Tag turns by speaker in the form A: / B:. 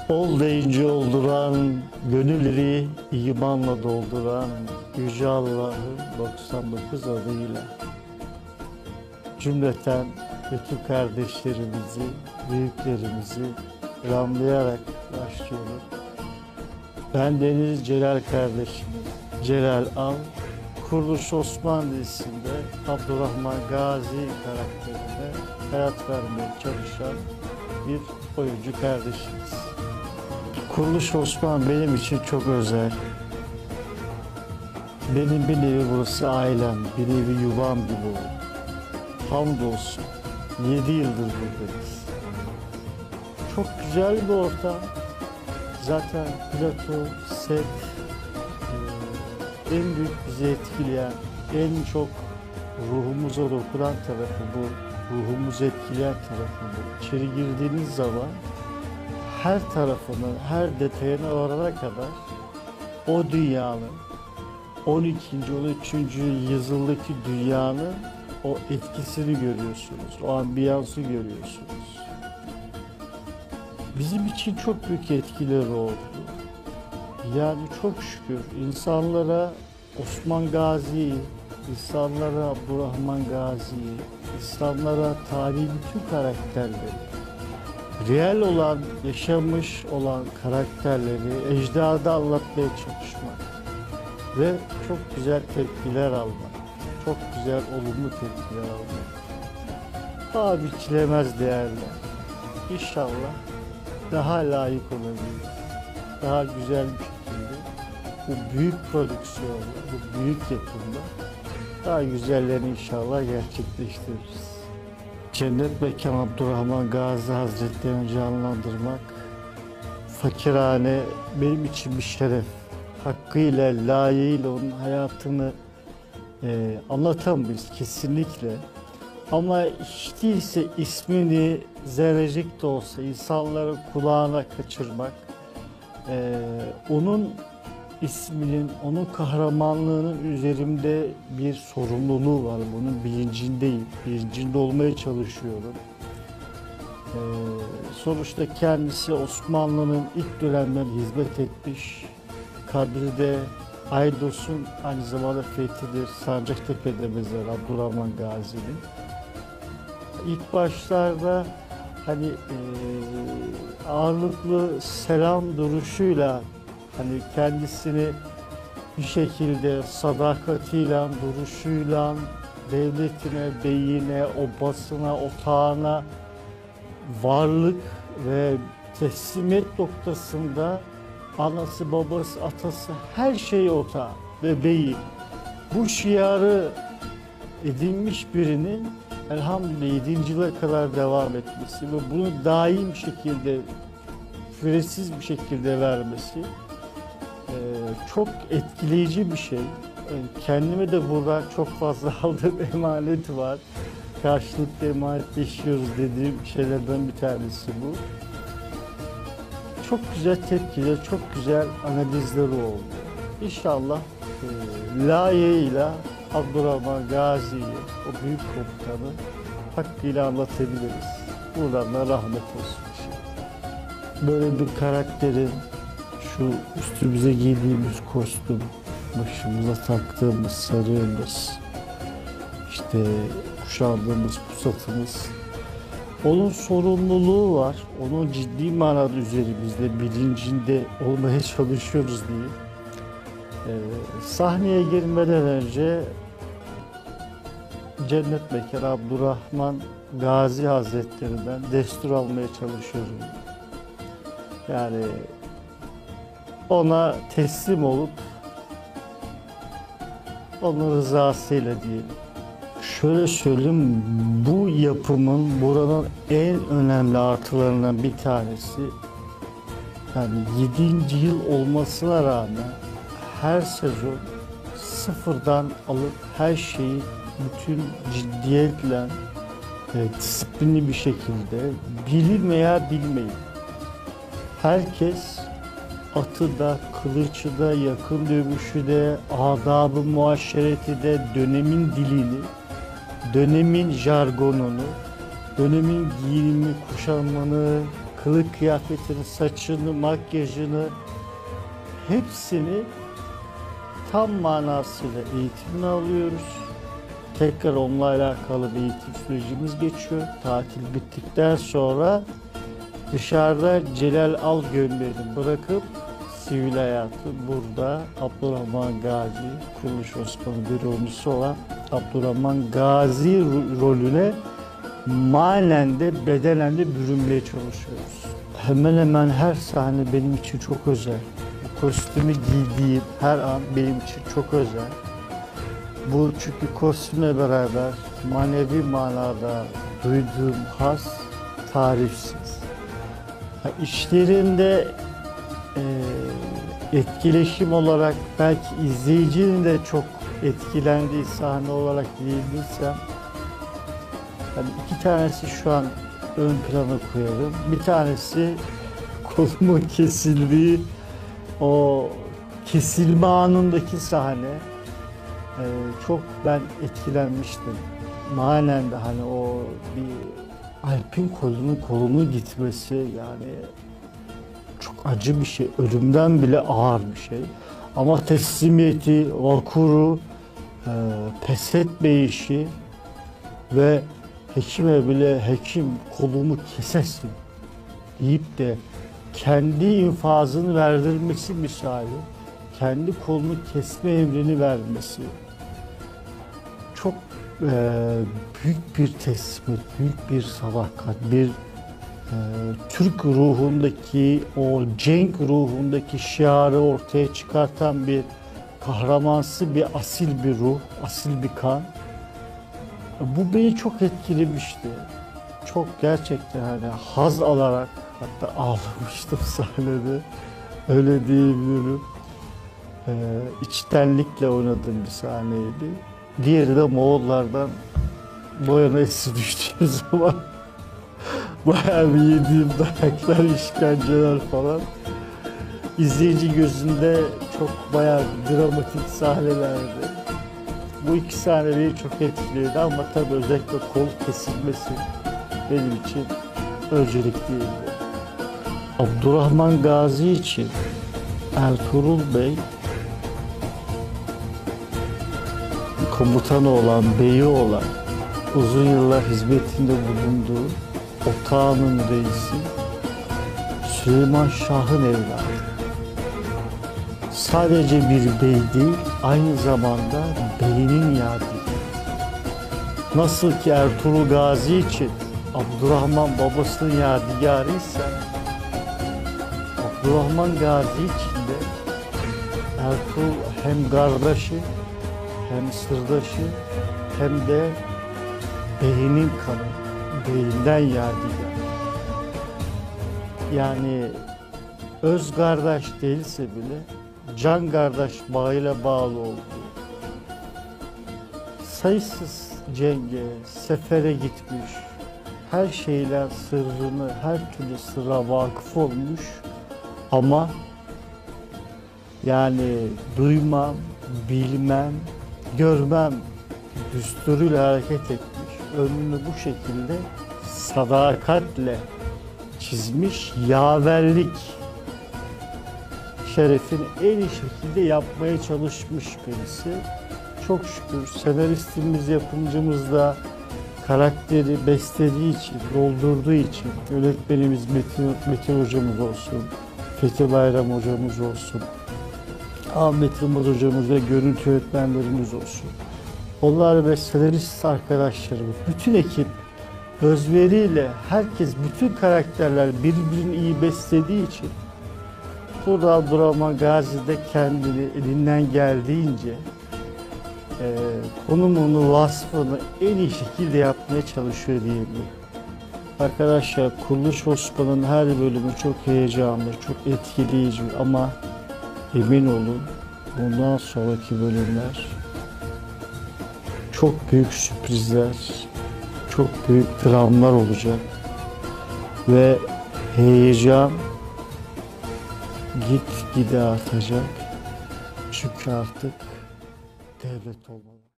A: Ol deyince olduran, gönülleri imanla dolduran Yüce Allah'ın 99 adıyla cümleten bütün kardeşlerimizi, büyüklerimizi selamlayarak başlıyorum. Ben Deniz Celal kardeşimiz Celal Al, Kuruluş Osman dizisinde Abdurrahman Gazi karakterine hayat vermeye çalışan bir oyuncu kardeşimiz. Kuruluş Osman benim için çok özel. Benim bir nevi burası ailem, bir nevi yuvam gibi oldu. Hamdolsun 7 yıldır buradayız. Çok güzel bir ortam. Zaten plato, set, en büyük bizi etkileyen, en çok ruhumuza dokunan tarafı bu. Ruhumuzu etkileyen tarafı bu. İçeri girdiğiniz zaman her tarafını, her detayına varana kadar o dünyanın, 12. 13. yüzyıldaki dünyanın o etkisini görüyorsunuz, o ambiyansı görüyorsunuz. Bizim için çok büyük etkileri oldu. Yani çok şükür insanlara Osman Gazi'yi, insanlara Abdurrahman Gazi'yi, insanlara tarihi bütün karakterleri, real olan, yaşamış olan karakterleri ecdadı anlatmaya çalışmak ve çok güzel tepkiler almak, çok güzel olumlu tepkiler almak. Daha biçilemez değerler. İnşallah daha layık olabiliriz. Daha güzel bir şekilde bu büyük prodüksiyonla, bu büyük yapımda daha güzellerini inşallah gerçekleştiririz. Cennet Mekan Abdurrahman Gazi Hazretleri'ni canlandırmak fakirhane benim için bir şeref. Hakkıyla, layığıyla onun hayatını anlatamayız kesinlikle. Ama hiç değilse ismini zerrecik de olsa insanların kulağına kaçırmak, onun isminin, onun kahramanlığının üzerimde bir sorumluluğu var. Bunun bilincindeyim. Bilincinde olmaya çalışıyorum. Sonuçta kendisi Osmanlı'nın ilk dönemlerinde hizmet etmiş. Kadir'de Aydos'un aynı zamanda fethidir. Sancaktepe'de mezar Abdurrahman Gazi'nin. İlk başlarda hani ağırlıklı selam duruşuyla hani kendisini bir şekilde sadakatiyle, duruşuyla devletine, beyine, obasına, otağına varlık ve teslimiyet noktasında anası, babası, atası her şey otağı ve beyi. Bu şiarı edinmiş birinin elhamdülillah 7. yıla kadar devam etmesi ve bunu daim şekilde, süresiz bir şekilde vermesi çok etkileyici bir şey. Kendime de burada çok fazla aldığım emanet var. Karşılıklı emanetleşiyoruz dediğim şeylerden bir tanesi bu. Çok güzel tepkiler, çok güzel analizleri oldu. İnşallah layığıyla Abdurrahman Gazi'yi, o büyük komutanı hakkıyla anlatabiliriz. Buradan da rahmet olsun inşallah. Böyle bir karakterin şu üstümüze giydiğimiz kostüm, başımıza taktığımız sarığımız, işte kuşandığımız pusatımız, onun sorumluluğu var. Onun ciddi manada üzerimizde, bilincinde olmaya çalışıyoruz diye. Sahneye girmeden önce Cennet Mekan Abdurrahman Gazi Hazretleri'nden destur almaya çalışıyorum. Yani ona teslim olup onun rızasıyla diyelim. Şöyle söyleyeyim, bu yapımın buranın en önemli artılarından bir tanesi, yani 7. yıl olmasına rağmen her sezon sıfırdan alıp her şeyi bütün ciddiyetle, disiplinli bir şekilde bilin veya bilmeyin. Herkes atı da, kılıcı da, yakın dövüşü de, adab-ı muaşereti de, dönemin dilini, dönemin jargonunu, dönemin giyimi, kuşanmanı, kılık kıyafetini, saçını, makyajını hepsini tam manasıyla eğitimini alıyoruz. Tekrar onunla alakalı bir eğitim sürecimiz geçiyor. Tatil bittikten sonra dışarıda Celal Al gömleğini bırakıp sivil hayatı burada Abdurrahman Gazi, Kuruluş Osmanlı Büromusu olan Abdurrahman Gazi rolüne manen de bedenen de bürünmeye çalışıyoruz. Hemen hemen her sahne benim için çok özel. Bu kostümü giydiğim her an benim için çok özel. Bu çünkü kostümle beraber manevi manada duyduğum haz tarifsiz. İşlerinde etkileşim olarak belki izleyicinin de çok etkilendiği sahne olarak diyebilirsem, yani iki tanesi şu an ön plana koyarım. Bir tanesi kolumun kesildiği o kesilme anındaki sahne. Çok ben etkilenmiştim. Manen de hani o bir Alp'in kolunun gitmesi yani çok acı bir şey. Ölümden bile ağır bir şey. Ama teslimiyeti, vakuru, pes etmeyişi ve hekime bile hekim kolumu kesesin deyip de kendi infazını verdirmesi misali, kendi kolunu kesme emrini vermesi çok büyük bir teslimiyet, büyük bir sadakat, bir Türk ruhundaki, o cenk ruhundaki şiarı ortaya çıkartan bir kahramansı, bir asil bir ruh, asil bir kan. Bu beni çok etkilemişti. Çok gerçekten hani haz alarak, hatta ağlamıştım sahnede, öyle diyebilirim. İçtenlikle oynadığım bir sahneydi. Diğeri de Moğollardan boyana esir düştüğüm zaman bayağı bir yediğim dayaklar, işkenceler falan. İzleyici gözünde çok bayağı dramatik sahnelerdi. Bu iki sahne beni çok etkiledi ama tabii özellikle kol kesilmesi benim için öncelik değildi. Abdurrahman Gazi için Ertuğrul Bey komutanı olan, beyi olan, uzun yıllar hizmetinde bulunduğu otağının reisi Süleyman Şah'ın evladı. Sadece bir bey değil, aynı zamanda beyinin yadigarı. Nasıl ki Ertuğrul Gazi için Abdurrahman babasının yadigarı ise Abdurrahman Gazi için de Ertuğrul hem kardeşi, hem sırdaşı, hem de beyinin kanı, beyinden yadigar. Yani öz kardeş değilse bile can kardeş bağıyla bağlı olduğu, sayısız cenge, sefere gitmiş, her şeyle sırrını, her türlü sırra vakıf olmuş ama yani duymam, bilmem, görmem düsturuyla hareket etmiş, ömrünü bu şekilde sadakatle çizmiş, yaverlik şerefini en iyi şekilde yapmaya çalışmış birisi. Çok şükür senaristimiz, yapımcımız da karakteri beslediği için, doldurduğu için, yönetmenimiz Metin hocamız olsun, Fethi Bayram hocamız olsun, Ahmet Yılmaz hocamız ve görüntü yönetmenlerimiz olsun. Onlar ve senarist arkadaşlarımız, bütün ekip özveriyle herkes, bütün karakterler birbirini iyi beslediği için burada Abdurrahman Gazi de kendini elinden geldiğince konumunu, vasfını en iyi şekilde yapmaya çalışıyor diyebilirim. Arkadaşlar, Kuruluş Osman'ın her bölümü çok heyecanlı, çok etkileyici ama emin olun bundan sonraki bölümler çok büyük sürprizler, çok büyük dramlar olacak ve heyecan gitgide artacak. Çünkü artık devlet olmalı.